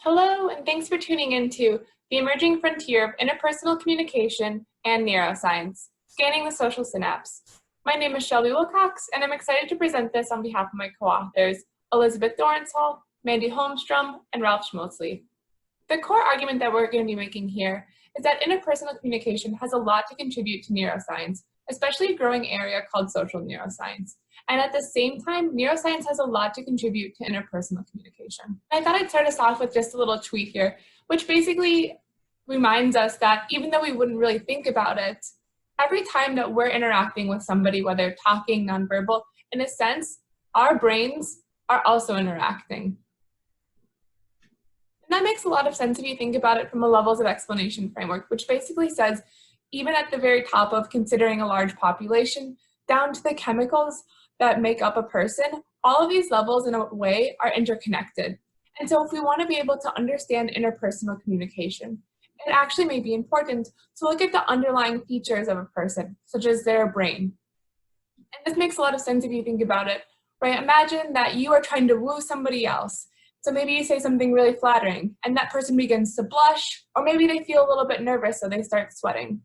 Hello, and thanks for tuning into the emerging frontier of interpersonal communication and neuroscience, scanning the social synapse. My name is Shelby Wilcox, and I'm excited to present this on behalf of my co-authors, Elizabeth Dorenshall, Mandy Holmstrom, and Ralph Schmoltzley. The core argument that we're going to be making here is that interpersonal communication has a lot to contribute to neuroscience, especially a growing area called social neuroscience. And at the same time, neuroscience has a lot to contribute to interpersonal communication. I thought I'd start us off with just a little tweet here, which basically reminds us that even though we wouldn't really think about it, every time that we're interacting with somebody, whether talking, nonverbal, in a sense, our brains are also interacting. And that makes a lot of sense if you think about it from a levels of explanation framework, which basically says, even at the very top of considering a large population, down to the chemicals that make up a person, all of these levels in a way are interconnected. And so if we want to be able to understand interpersonal communication, it actually may be important to look at the underlying features of a person, such as their brain. And this makes a lot of sense if you think about it, right? Imagine that you are trying to woo somebody else. So maybe you say something really flattering, and that person begins to blush, or maybe they feel a little bit nervous, so they start sweating.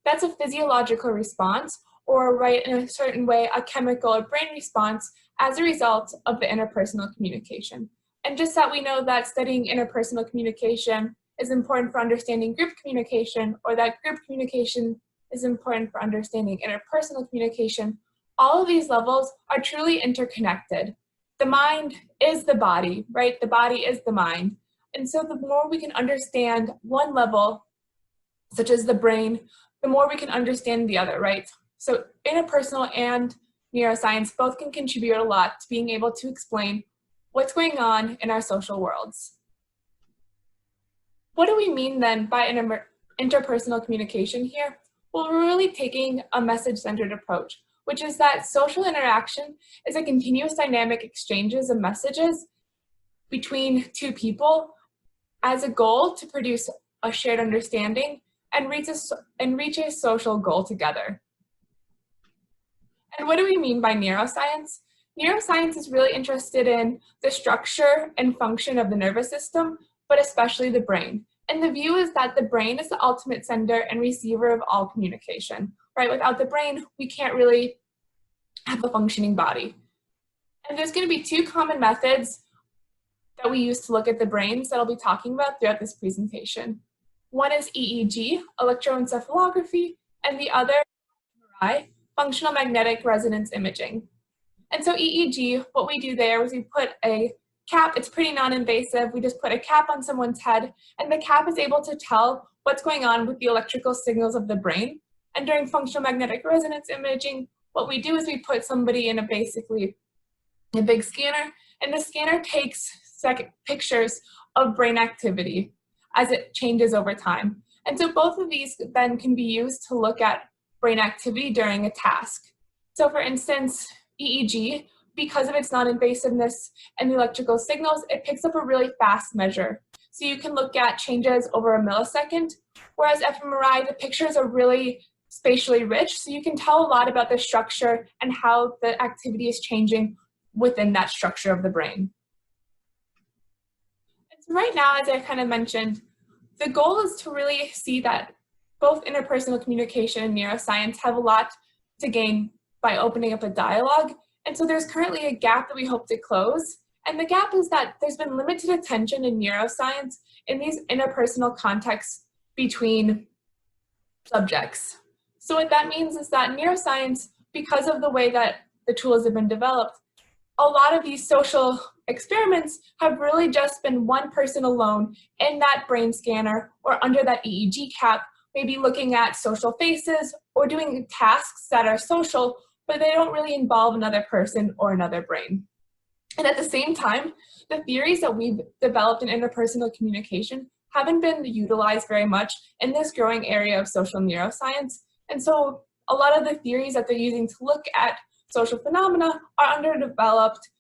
That's a physiological response, or right in a certain way, a chemical or brain response as a result of the interpersonal communication. And just that we know that studying interpersonal communication is important for understanding group communication, or that group communication is important for understanding interpersonal communication, all of these levels are truly interconnected. The mind is the body, right? The body is the mind. And so the more we can understand one level, such as the brain, the more we can understand the other, right? So interpersonal and neuroscience both can contribute a lot to being able to explain what's going on in our social worlds. What do we mean then by interpersonal communication here? Well, we're really taking a message-centered approach, which is that social interaction is a continuous dynamic exchanges of messages between two people as a goal to produce a shared understanding and reach a social goal together. And what do we mean by neuroscience? Neuroscience is really interested in the structure and function of the nervous system, but especially the brain. And the view is that the brain is the ultimate sender and receiver of all communication, right? Without the brain, we can't really have a functioning body. And there's going to be two common methods that we use to look at the brains that I'll be talking about throughout this presentation. One is EEG, electroencephalography, and the other, MRI, functional magnetic resonance imaging. And so EEG, what we do there is we put a cap, it's pretty non-invasive, we just put a cap on someone's head, and the cap is able to tell what's going on with the electrical signals of the brain. And during functional magnetic resonance imaging, what we do is we put somebody in basically a big scanner, and the scanner takes pictures of brain activity as it changes over time. And so both of these then can be used to look at brain activity during a task. So for instance, EEG, because of its non-invasiveness and the electrical signals, it picks up a really fast measure. So you can look at changes over a millisecond, whereas fMRI, the pictures are really spatially rich, so you can tell a lot about the structure and how the activity is changing within that structure of the brain. And so right now, as I kind of mentioned, the goal is to really see that both interpersonal communication and neuroscience have a lot to gain by opening up a dialogue. And so there's currently a gap that we hope to close. And the gap is that there's been limited attention in neuroscience in these interpersonal contexts between subjects. So what that means is that neuroscience, because of the way that the tools have been developed, a lot of these social experiments have really just been one person alone in that brain scanner or under that EEG cap, maybe looking at social faces or doing tasks that are social, but they don't really involve another person or another brain. And at the same time, the theories that we've developed in interpersonal communication haven't been utilized very much in this growing area of social neuroscience. And so a lot of the theories that they're using to look at social phenomena are underdeveloped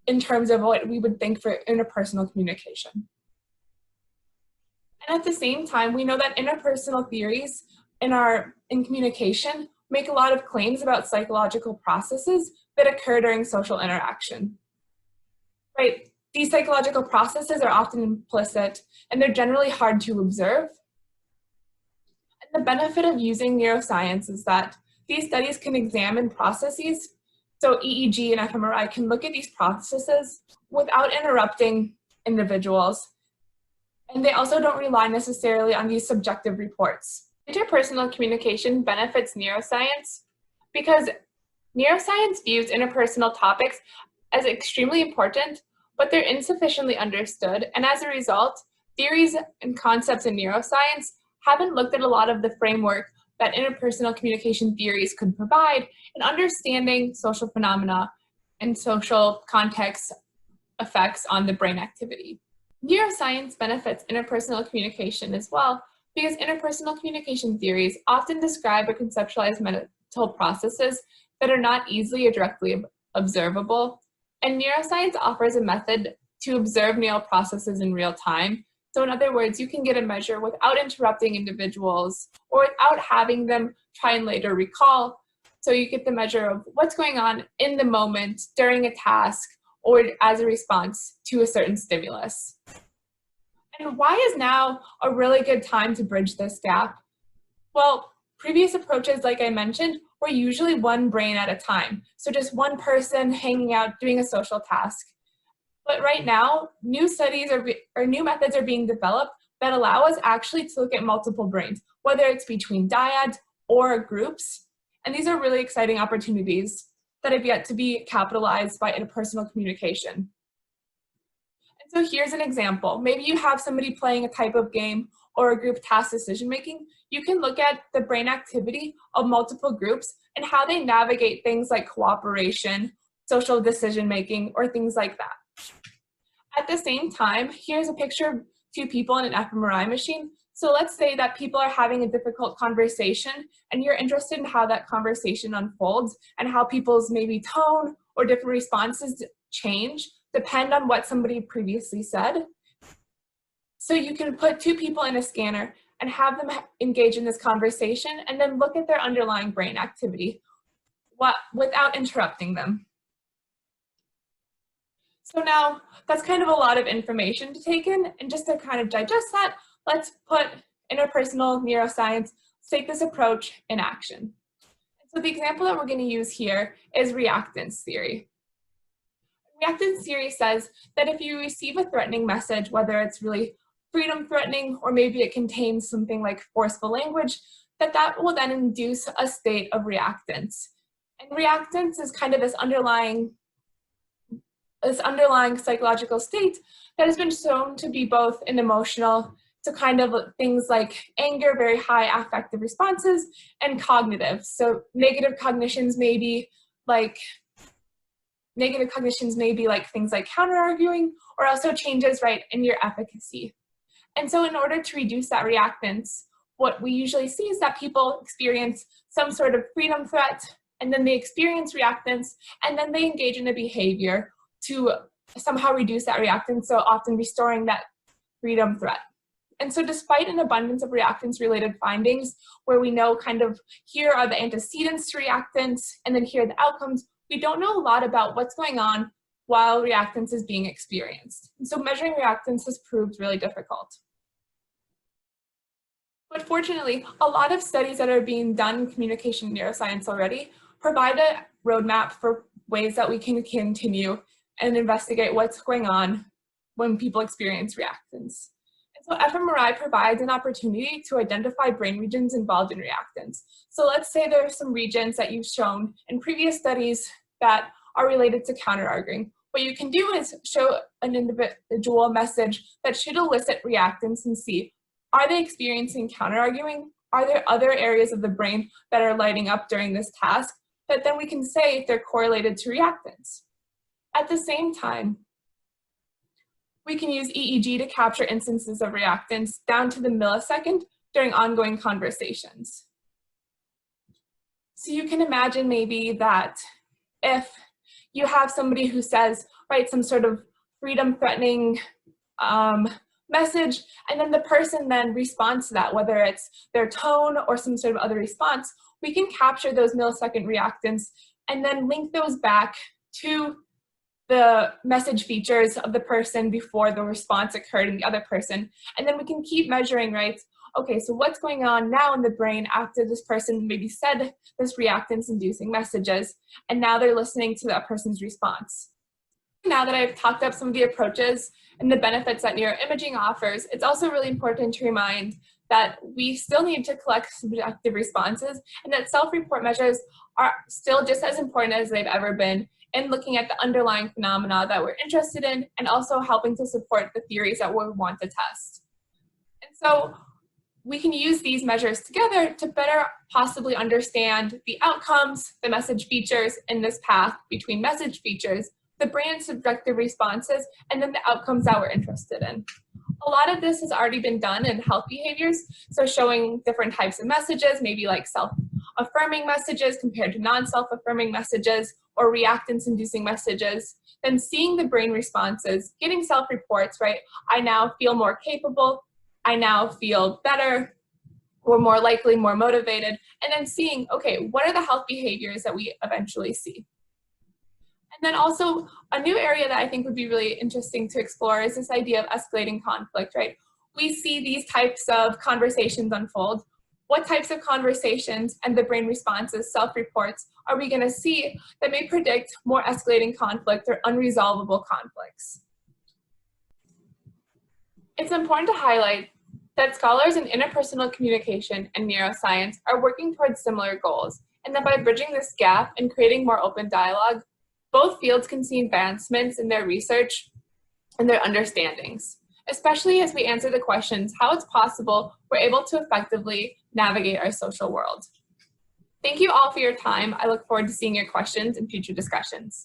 in terms of what we would think for interpersonal communication. And at the same time, we know that interpersonal theories in communication make a lot of claims about psychological processes that occur during social interaction. Right? these psychological processes are often implicit and they're generally hard to observe. And the benefit of using neuroscience is that these studies can examine processes. So EEG and fMRI can look at these processes without interrupting individuals. And they also don't rely necessarily on these subjective reports. Interpersonal communication benefits neuroscience because neuroscience views interpersonal topics as extremely important, but they're insufficiently understood. And as a result, theories and concepts in neuroscience haven't looked at a lot of the framework that interpersonal communication theories could provide in understanding social phenomena and social context effects on the brain activity. Neuroscience benefits interpersonal communication as well because interpersonal communication theories often describe or conceptualize mental processes that are not easily or directly observable. And neuroscience offers a method to observe neural processes in real time. So in other words, you can get a measure without interrupting individuals or without having them try and later recall. So you get the measure of what's going on in the moment during a task or as a response to a certain stimulus. And why is now a really good time to bridge this gap? Well, previous approaches, like I mentioned, were usually one brain at a time. So just one person hanging out doing a social task. But right now, new studies or new methods are being developed that allow us actually to look at multiple brains, whether it's between dyads or groups. And these are really exciting opportunities that have yet to be capitalized by interpersonal communication. And so here's an example. Maybe you have somebody playing a type of game or a group task decision making. You can look at the brain activity of multiple groups and how they navigate things like cooperation, social decision making, or things like that. At the same time, here's a picture of two people in an fMRI machine. So let's say that people are having a difficult conversation and you're interested in how that conversation unfolds and how people's maybe tone or different responses change, depend on what somebody previously said. So you can put two people in a scanner and have them engage in this conversation and then look at their underlying brain activity without interrupting them. So now that's kind of a lot of information to take in, and just to kind of digest that, let's put interpersonal neuroscience, take this approach in action. So the example that we're going to use here is reactance theory. Reactance theory says that if you receive a threatening message, whether it's really freedom threatening or maybe it contains something like forceful language, that will then induce a state of reactance. And reactance is kind of this underlying psychological state that has been shown to be both an emotional, so kind of things like anger, very high affective responses, and cognitive. So negative cognitions may be like things like counter-arguing, or also changes in your efficacy. And so in order to reduce that reactance, what we usually see is that people experience some sort of freedom threat, and then they experience reactance, and then they engage in a behavior to somehow reduce that reactance, so often restoring that freedom threat. And so despite an abundance of reactance-related findings, where we know kind of here are the antecedents to reactance, and then here are the outcomes, we don't know a lot about what's going on while reactance is being experienced. And so measuring reactance has proved really difficult. But fortunately, a lot of studies that are being done in communication neuroscience already provide a roadmap for ways that we can continue and investigate what's going on when people experience reactance. And so fMRI provides an opportunity to identify brain regions involved in reactance. So let's say there are some regions that you've shown in previous studies that are related to counter-arguing. What you can do is show an individual message that should elicit reactance and see, are they experiencing counter-arguing? Are there other areas of the brain that are lighting up during this task that then we can say if they're correlated to reactance? At the same time, we can use EEG to capture instances of reactance down to the millisecond during ongoing conversations. So you can imagine maybe that if you have somebody who says, some sort of freedom-threatening message, and then the person then responds to that, whether it's their tone or some sort of other response, we can capture those millisecond reactance and then link those back to the message features of the person before the response occurred in the other person. And then we can keep measuring, right? Okay, so what's going on now in the brain after this person maybe said this reactance-inducing messages, and now they're listening to that person's response. Now that I've talked up some of the approaches and the benefits that neuroimaging offers, it's also really important to remind that we still need to collect subjective responses and that self-report measures are still just as important as they've ever been in looking at the underlying phenomena that we're interested in and also helping to support the theories that we want to test. And so we can use these measures together to better possibly understand the outcomes, the message features in this path between message features, the brain's subjective responses, and then the outcomes that we're interested in. A lot of this has already been done in health behaviors, so showing different types of messages, maybe like self-affirming messages compared to non-self-affirming messages, or reactance-inducing messages, then seeing the brain responses, getting self-reports, right? I now feel more capable, I now feel better, we're more likely, more motivated, and then seeing, okay, what are the health behaviors that we eventually see? And then also a new area that I think would be really interesting to explore is this idea of escalating conflict, right? We see these types of conversations unfold. What types of conversations and the brain responses, self-reports, are we going to see that may predict more escalating conflict or unresolvable conflicts? It's important to highlight that scholars in interpersonal communication and neuroscience are working towards similar goals, and that by bridging this gap and creating more open dialogue, both fields can see advancements in their research and their understandings, especially as we answer the questions how it's possible we're able to effectively navigate our social world. Thank you all for your time. I look forward to seeing your questions in future discussions.